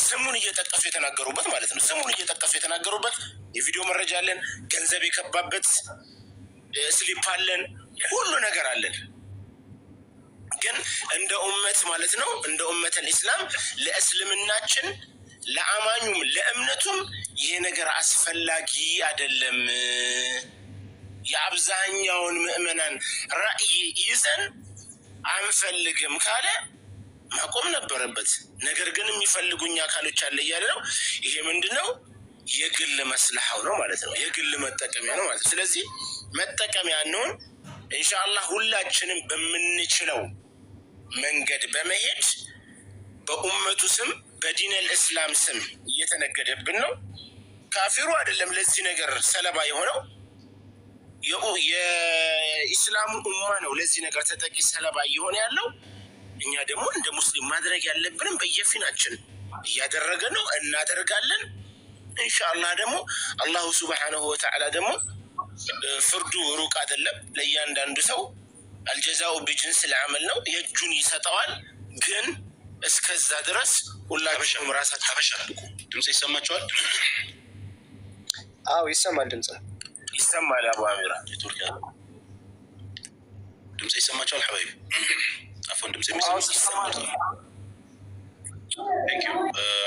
ስሙን እየጠቀሱ የተናገሩበት ማለት ነው። ስሙን እየጠቀሱ የተናገሩበት የቪዲዮ መረጃ አለን። ገንዘብ የገባበት ስሊፕ አለን። ሁሉ ነገር አለን። ግን እንደ ኡመት ማለት ነው እንደ ኡመት አልኢስላም ለእስልምናችን ለአማኙም ለእምነቱም ይሄ ነገር አስፈላጊ አይደለም። የአብዛኛውን ምዕመናን ራዕይ ይዘን አንፈልግም ካለ ማቆም ነበረበት። ነገር ግን የሚፈልጉኝ አካሎች አለ እያለ ነው። ይሄ ምንድነው? የግል መስለሐው ነው ማለት ነው። የግል መጠቀሚያ ነው ማለት ነው። ስለዚህ መጠቀሚያ ነውን ኢንሻአላህ ሁላችንም በምንችለው መንገድ በመሄድ በኡመቱ ስም በዲነል እስላም ስም እየተነገደብን ነው። ካፊሩ አይደለም ለዚህ ነገር ሰለባ የሆነው የኢስላሙ ኡማ ነው ለዚህ ነገር ተጠቂ ሰለባ እየሆነ ያለው። እኛ ደግሞ እንደ ሙስሊም ማድረግ ያለብንም በየፊናችን እያደረገ ነው፣ እናደርጋለን። ኢንሻአላህ ደግሞ አላሁ ሱብሓነሁ ወተዓላ ደግሞ ፍርዱ ሩቅ አይደለም። ለእያንዳንዱ ሰው አልጀዛኡ ቢጅንስ ልዓመል ነው፣ የእጁን ይሰጠዋል። ግን እስከዛ ድረስ ሁላችሁም ራሳችሁ ተበሻልቁ። ድምፅ ይሰማችኋል? አዎ ይሰማል። ድምፅ ይሰማል። አቡ አሚራ ድምጽ ይሰማችኋል ሐባይቢ? አፎን ድምጽ ይሰማችኋል?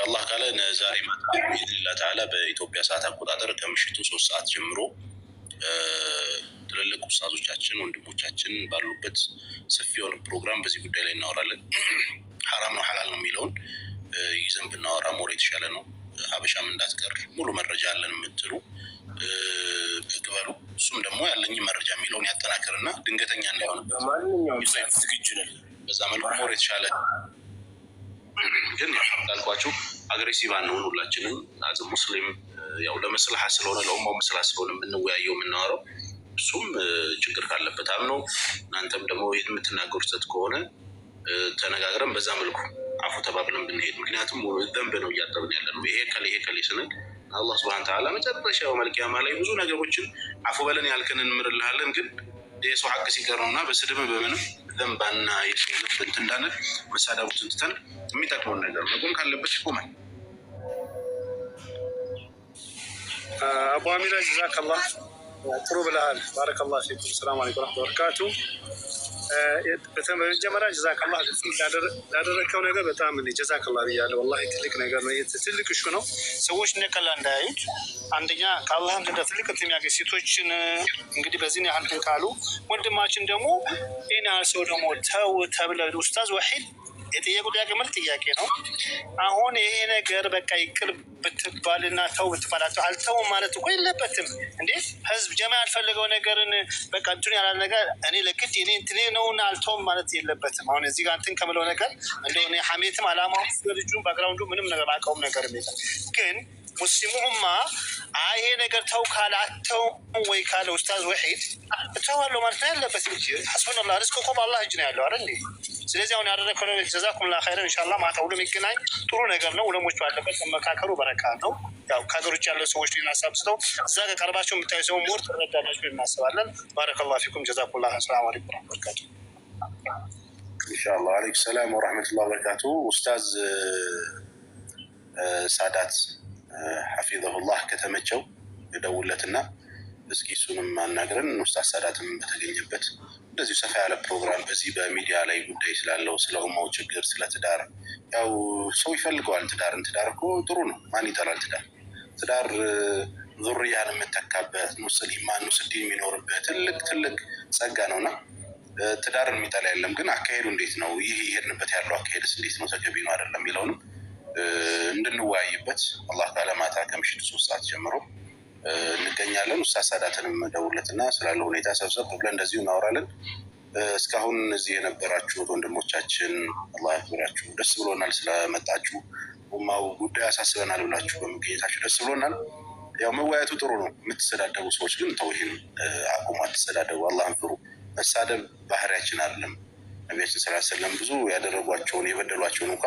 አላህ ካለ ዛሬ ማታ በኢዝኒላህ ተዓላ በኢትዮጵያ ሰዓት አቆጣጠር ከምሽቱ 3 ሰዓት ጀምሮ ትልልቅ ኡስታዞቻችን ወንድሞቻችን ባሉበት ሰፊ የሆነ ፕሮግራም በዚህ ጉዳይ ላይ እናወራለን። ሐራም ነው ሐላል ነው የሚለውን ይዘን ብናወራ ሞር የተሻለ ነው። ሀበሻም እንዳትቀር ሙሉ መረጃ አለን የምትሉ ብትበሉ እሱም ደግሞ ያለኝ መረጃ የሚለውን ያጠናክርና ድንገተኛ እንዳይሆንበት ዝግጁ ነን። በዛ መልኩ ሞር የተሻለ ግን እንዳልኳችሁ አግሬሲቭ አንሆን። ሁላችንም አዝ ሙስሊም ያው ለመስላሃ ስለሆነ ለኡማው መስላሃ ስለሆነ የምንወያየው የምናወራው እሱም ችግር ካለበት አምኖ እናንተም ደግሞ የምትናገሩት ስህተት ከሆነ ተነጋግረን በዛ መልኩ አፉ ተባብለን ብንሄድ፣ ምክንያቱም ደንብ ነው እያጠብን ያለ ነው። ይሄ ከሌ ስንል አላህ ሱብሃነሁ ወተዓላ መጨረሻው መልቂያማ ላይ ብዙ ነገሮችን አፉ በለን ያልከን እንምርልሃለን። ግን የሰው ሐቅ ሲቀር ነውና በስድብ በምንም ዘንባና የልብ እንትን እንዳንል መሳዳቡትን ትተን የሚጠቅመውን ነገር መቆም ካለበት ይቆማል። አቡ አሚራ ጀዛከላህ ጥሩ ብለሃል። ባረከላሁ ፊኩም። ሰላም አለይኩም ወራህመቱላሂ ወበረካቱ። በመጀመሪያ ጀዛከላህ ላደረከው ነገር በጣም ጀዛከላህ ብያለሁ። ወላሂ ትልቅ ነገር ነው። ትልቅ እሹ ነው። ሰዎች እንደቀላ እንዳያዩት። አንደኛ ከአላህም ዘንድ ትልቅ የሚያገኝ ሴቶችን እንግዲህ በዚህ ያህል እንትን ካሉ፣ ወንድማችን ደግሞ ይህን ያህል ሰው ደግሞ ተው ተብለ ኡስታዝ ወሒድ የጠየቁ ጥያቄ መልክ ጥያቄ ነው። አሁን ይሄ ነገር በቃ ይቅር ብትባልና ተው ብትባላቸው አልተውም ማለት እኮ የለበትም እንዴ። ህዝብ ጀማ ያልፈለገው ነገርን በቃ እንትን ያላል ነገር እኔ ለግድ እኔ እንትኔ ነውና አልተውም ማለት የለበትም። አሁን እዚህ ጋር እንትን ከምለው ነገር እንደሆነ ሐሜትም አላማው ልጁ ባግራውንዱ ምንም ነገር አውቀውም ነገር የለም። ግን ሙስሊሙ ኡማ ይሄ ነገር ተው ካለ አተው ወይ ካለ ኡስታዝ ወሒድ እተዋለሁ ማለት ነው ያለበት እንጂ ሐስቡናላህ ሪዝቁኩም አላህ እጅ ነው ያለው አይደል እንዴ። ስለዚህ አሁን ያደረከው ጀዛኩሙላህ ኸይረን። ኢንሻአላህ ማታ ሁሉም ይገናኝ ጥሩ ነገር ነው። ዑለሞች ባለበት መካከሩ በረካ ነው። ያው ከሀገር ውጭ ያለ ሰዎች ሊናሳብስተው እዛ ጋር ቀርባቸው የምታዩ ሰው ሞር ትረዳላችሁ እናስባለን። ባረከላሁ ፊኩም። ጀዛኩሙላህ ሰላም አለይኩም ወራህመቱላሂ ወበረካቱ። ኢንሻአላህ አለይኩም ሰላም ወራህመቱላሂ ወበረካቱ። ኡስታዝ ሳዳት ሐፊዘሁላህ ከተመቸው ደውለትና እስኪ እሱንም አናግረን ኡስታዝ ሳዳትም በተገኘበት እንደዚሁ ሰፋ ያለ ፕሮግራም በዚህ በሚዲያ ላይ ጉዳይ ስላለው ስለ ኡማው ችግር፣ ስለ ትዳር ያው ሰው ይፈልገዋል። ትዳር እኮ ጥሩ ነው። ማን ይጠላል? ትዳር ዙርያን የምተካበት ሙስሊማን ሙስሊም የሚኖርበት ትልቅ ጸጋ ነውና ትዳር የሚጠላ የለም። ግን አካሄዱ እንዴት ነው? ይህ ይሄድንበት ያለው አካሄድስ እንዴት ነው? ተገቢ ነው አይደለም የሚለውንም እንድንወያይበት አላህ ካለ ማታ ከምሽቱ 3 ሰዓት ጀምሮ እንገኛለን። ኡስታዝ ሳዳትንም ደውለትና ስላለው ሁኔታ ሰብሰብ ብለን እንደዚሁ እናወራለን። እስካሁን እዚህ የነበራችሁት ወንድሞቻችን አላህ ያክብራችሁ። ደስ ብሎናል ስለመጣችሁ። ኡማው ጉዳይ ያሳስበናል ብላችሁ በመገኘታችሁ ደስ ብሎናል። ያው መወያየቱ ጥሩ ነው። የምትሰዳደቡ ሰዎች ግን ተው፣ ይሄን አቁሙ፣ አትሰዳደቡ፣ አላህን ፍሩ። መሳደብ ባህሪያችን አይደለም። ነቢያችን ሰለላሁ ዐለይሂ ወሰለም ብዙ ያደረጓቸውን የበደሏቸውን እንኳ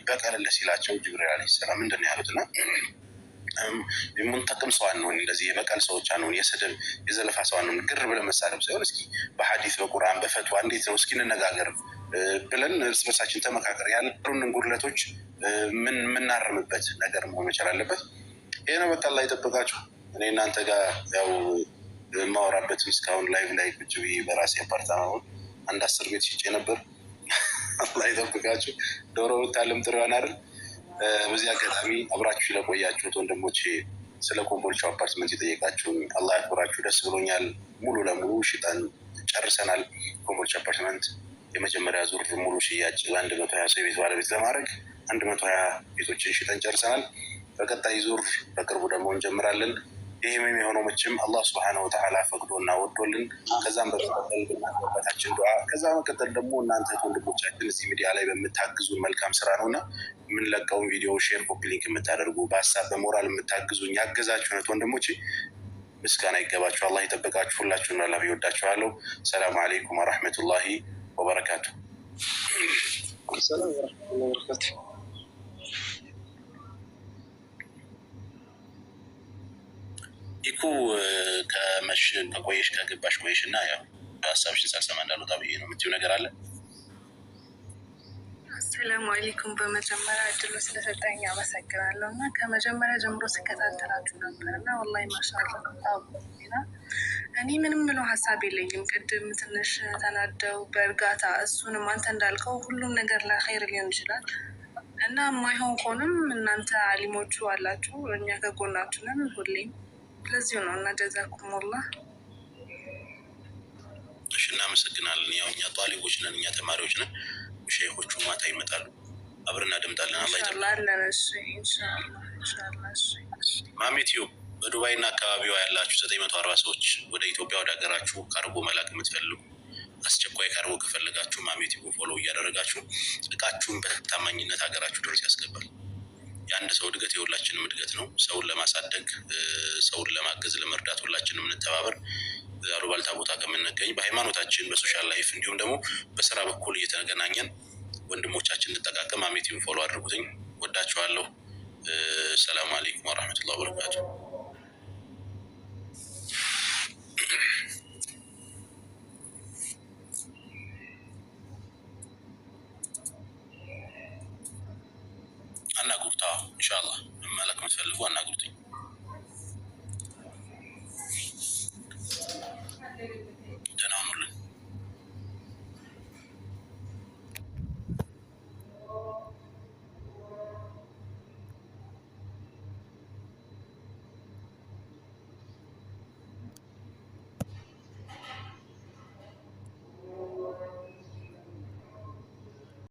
በቀለለ ሲላቸው ጅብሪል ዓለይሂ ሰላም ምንድን ነው ያሉትና የምንጠቅም ሰው አንሆን፣ እንደዚህ የበቀል ሰዎች አንሆን፣ የስድብ የዘለፋ ሰው አንሆን። ግር ብለን መሳደብ ሳይሆን እስኪ በሐዲስ በቁርአን በፈትዋ እንዴት ነው እስኪ እንነጋገር ብለን እርስ በርሳችን ተመካከር ያሉንን ጉድለቶች የምናርምበት ነገር መሆን መቻል አለበት። ይሄ ነው። በቃ አላህ ይጠብቃችሁ። እኔ እናንተ ጋር ያው የማወራበትም እስካሁን ላይቭ ላይ ቁጭ ብዬ በራሴ አፓርታማውን 10 ቤት ሽጬ ነበር። አላህ ይጠብቃችሁ። ዶሮ ብታለም ጥሪዋን አይደል። በዚህ አጋጣሚ አብራችሁ ስለቆያችሁት ወንድሞቼ ስለ ኮምቦልቻው አፓርትመንት የጠየቃችሁኝ አላህ ያክብራችሁ። ደስ ብሎኛል። ሙሉ ለሙሉ ሽጠን ጨርሰናል። ኮምቦልቻ አፓርትመንት የመጀመሪያ ዙር ሙሉ ሽያጭ ለ120 ሰው የቤት ባለቤት ለማድረግ 120 ቤቶችን ሽጠን ጨርሰናል። በቀጣይ ዙር በቅርቡ ደግሞ እንጀምራለን። ይህም የሚሆነው መቼም አላህ ሱብሓነሁ ወተዓላ ፈቅዶና ወዶልን ከዛም በመቀጠል በማባታችን ዱዓ ከዛ መቀጠል ደግሞ እናንተ ወንድሞቻችን እዚህ ሚዲያ ላይ በምታግዙን መልካም ስራ ነውና የምንለቀውን ቪዲዮ ሼር፣ ኮፒ ሊንክ የምታደርጉ በሀሳብ በሞራል የምታግዙኝ ያገዛችሁነት ወንድሞቼ ምስጋና ይገባችሁ። አላህ ይጠብቃችሁ። ሁላችሁን አላህ ይወዳችኋለሁ። ሰላም አለይኩም ወራህመቱላሂ ወበረካቱ። ሰላም ወራህመቱላሂ ወበረካቱ። ኢኩ ከቆየሽ ከገባሽ ቆየሽ እና ያው ሀሳብሽን ሳልሰማ እንዳልወጣ ብዬ ነው። የምትይው ነገር አለ? አሰላሙ አለይኩም። በመጀመሪያ እድሉ ስለሰጠኝ አመሰግናለሁ እና ከመጀመሪያ ጀምሮ ስከታተላችሁ ነበር እና ወላሂ ማሻአላህ እኔ ምንም ብለው ሀሳብ የለኝም። ቅድም ትንሽ ተናደው በእርጋታ እሱንም አንተ እንዳልከው ሁሉም ነገር ለኸይር ሊሆን ይችላል እና የማይሆን ከሆንም እናንተ አሊሞቹ አላችሁ፣ እኛ ከጎናችሁ ነን ሁሌም። ለዚሁ ነው እና ጀዛኩሙላህ። እሺ እናመሰግናለን። ያው እኛ ጧሊቦች ነን፣ እኛ ተማሪዎች ነን። ሼኾቹ ማታ ይመጣሉ፣ አብረን እናደምጣለን። አላህ ይጠብቃለን። እሺ ኢንሻአላህ ኢንሻአላህ። እሺ ማሜትዮ በዱባይ እና አካባቢዋ ያላችሁ 940 ሰዎች ወደ ኢትዮጵያ ወደ ሀገራችሁ ካርጎ መላክ የምትፈልጉ አስቸኳይ ካርጎ ከፈለጋችሁ ማሜትዮ ፎሎ እያደረጋችሁ እቃችሁን በታማኝነት ሀገራችሁ ድረስ ያስገባል። የአንድ ሰው እድገት የሁላችንም እድገት ነው። ሰውን ለማሳደግ ሰውን ለማገዝ ለመርዳት ሁላችንም እንተባበር። አሉባልታ ቦታ ከምንገኝ በሃይማኖታችን በሶሻል ላይፍ እንዲሁም ደግሞ በስራ በኩል እየተገናኘን ወንድሞቻችን እንጠቃቀም። ማሜትዮ ፎሎ አድርጉትኝ። ወዳችኋለሁ። ሰላም አለይኩም ወራህመቱላሂ ወበረካቱ። አናግሩት። ኢንሻአላህ መላክ የምትፈልጉ አናግሩትኝ።